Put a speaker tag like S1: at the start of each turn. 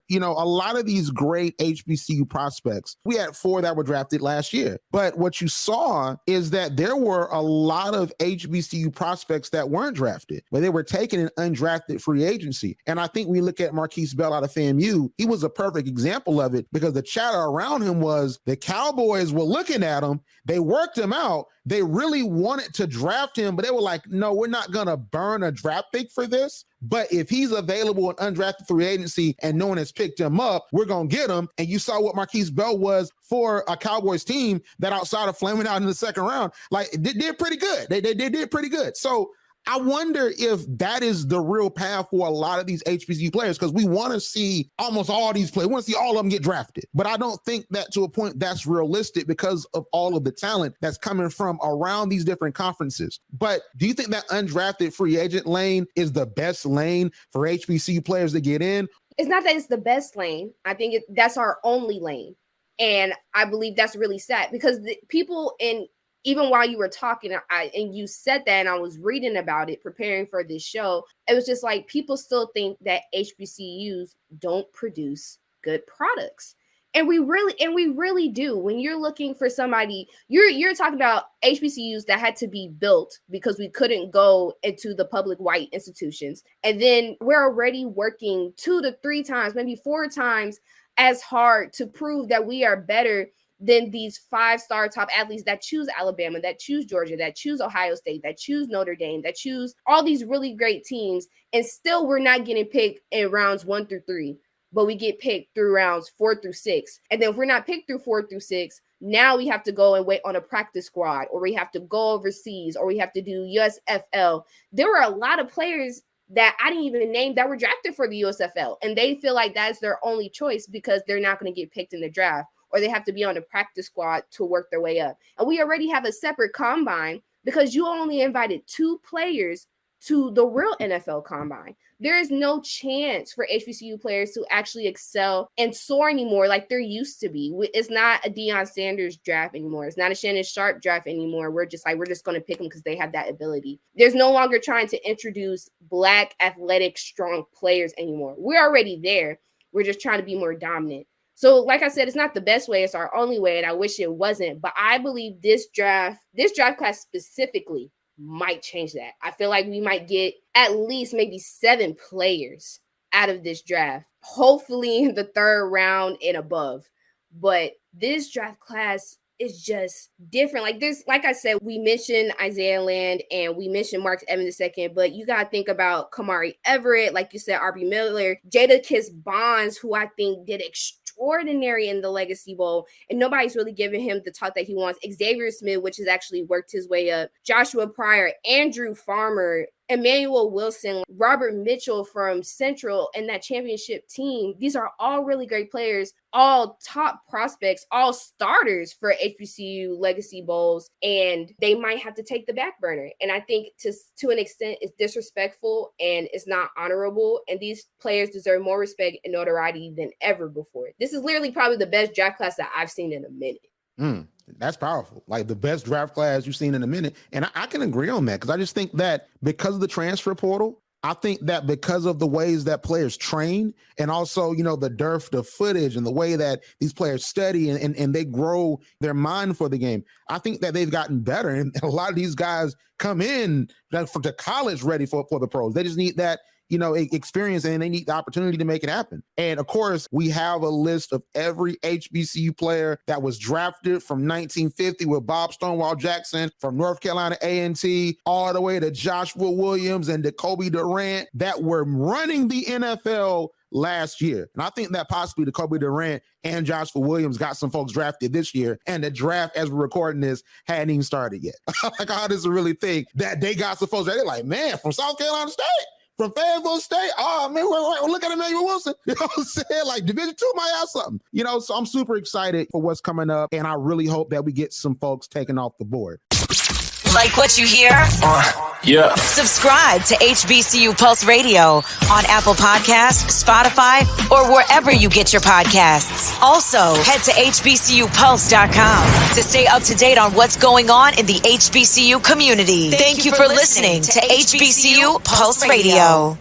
S1: a lot of these great HBCU prospects, we had 4 that were drafted last year. But what you saw is that there were a lot of HBCU prospects that weren't drafted, but they were taken in undrafted free agency. And I think we look at Markquese Bell out of FAMU, he was a perfect example of it, because the chatter around him was the Cowboys were looking at him, they worked him out, they really wanted to draft him, but they were like, no, we're not going to burn a draft pick for this. But if he's available in undrafted free agency and no one has picked him up, we're going to get him. And you saw what Markquese Bell was for a Cowboys team that outside of flaming out in the second round, like they did pretty good. They did pretty good. So I wonder if that is the real path for a lot of these HBCU players, because we want to see almost all these players. We want to see all of them get drafted. But I don't think that to a point that's realistic because of all of the talent that's coming from around these different conferences. But do you think that undrafted free agent lane is the best lane for HBCU players to get in?
S2: It's not that it's the best lane. I think that's our only lane. And I believe that's really sad, because the people even while you were talking, and you said that, and I was reading about it, preparing for this show, it was just like people still think that HBCUs don't produce good products. And we really do. When you're looking for somebody, you're talking about HBCUs that had to be built because we couldn't go into the public white institutions. And then we're already working 2 to 3 times, maybe 4 times as hard to prove that we are better than these 5-star top athletes that choose Alabama, that choose Georgia, that choose Ohio State, that choose Notre Dame, that choose all these really great teams. And still we're not getting picked in rounds 1 through 3, but we get picked through rounds 4 through 6. And then if we're not picked through 4 through 6, now we have to go and wait on a practice squad, or we have to go overseas, or we have to do USFL. There were a lot of players that I didn't even name that were drafted for the USFL, and they feel like that's their only choice because they're not going to get picked in the draft, or they have to be on the practice squad to work their way up. And we already have a separate combine because you only invited 2 players to the real NFL combine. There is no chance for HBCU players to actually excel and soar anymore like there used to be. It's not a Deion Sanders draft anymore. It's not a Shannon Sharp draft anymore. We're just going to pick them because they have that ability. There's no longer trying to introduce Black, athletic, strong players anymore. We're already there. We're just trying to be more dominant. So like I said, it's not the best way. It's our only way, and I wish it wasn't. But I believe this draft class specifically might change that. I feel like we might get at least maybe 7 players out of this draft, hopefully in the 3rd round and above. But this draft class is just different. Like I said, we mentioned Isaiah Land and we mentioned Mark Evans II, but you got to think about Kamari Everett, like you said, RB Miller, Jadakiss Bonds, who I think did extraordinary in the Legacy Bowl, and nobody's really giving him the talk that he wants. Xavier Smith, which has actually worked his way up, Joshua Pryor, Andrew Farmer, Emmanuel Wilson, Robert Mitchell from Central, and that championship team. These are all really great players, all top prospects, all starters for HBCU Legacy Bowls, and they might have to take the back burner. And I think to an extent, it's disrespectful and it's not honorable. And these players deserve more respect and notoriety than ever before. This is literally probably the best draft class that I've seen in a minute.
S1: That's powerful. Like the best draft class you've seen in a minute. And I can agree on that, because I just think that because of the transfer portal, I think that because of the ways that players train, and also, the dearth of footage and the way that these players study and they grow their mind for the game, I think that they've gotten better. And a lot of these guys come in to college ready for the pros. They just need that experience, and they need the opportunity to make it happen. And of course, we have a list of every HBCU player that was drafted from 1950 with Bob Stonewall Jackson, from North Carolina A&T, all the way to Joshua Williams and to Kobe Durant, that were running the NFL last year. And I think that possibly the Kobe Durant and Joshua Williams got some folks drafted this year, and the draft, as we're recording this, hadn't even started yet. Like, I just really think that they got some folks that they're like, man, from South Carolina State, from Fayetteville State, oh man, look at Emmanuel Wilson. You know what I'm saying? Like Division II might have something. So I'm super excited for what's coming up, and I really hope that we get some folks taken off the board.
S3: Like what you hear?
S4: Yeah.
S3: Subscribe to HBCU Pulse Radio on Apple Podcasts, Spotify, or wherever you get your podcasts. Also, head to HBCUPulse.com to stay up to date on what's going on in the HBCU community. Thank you for listening to HBCU Pulse Radio.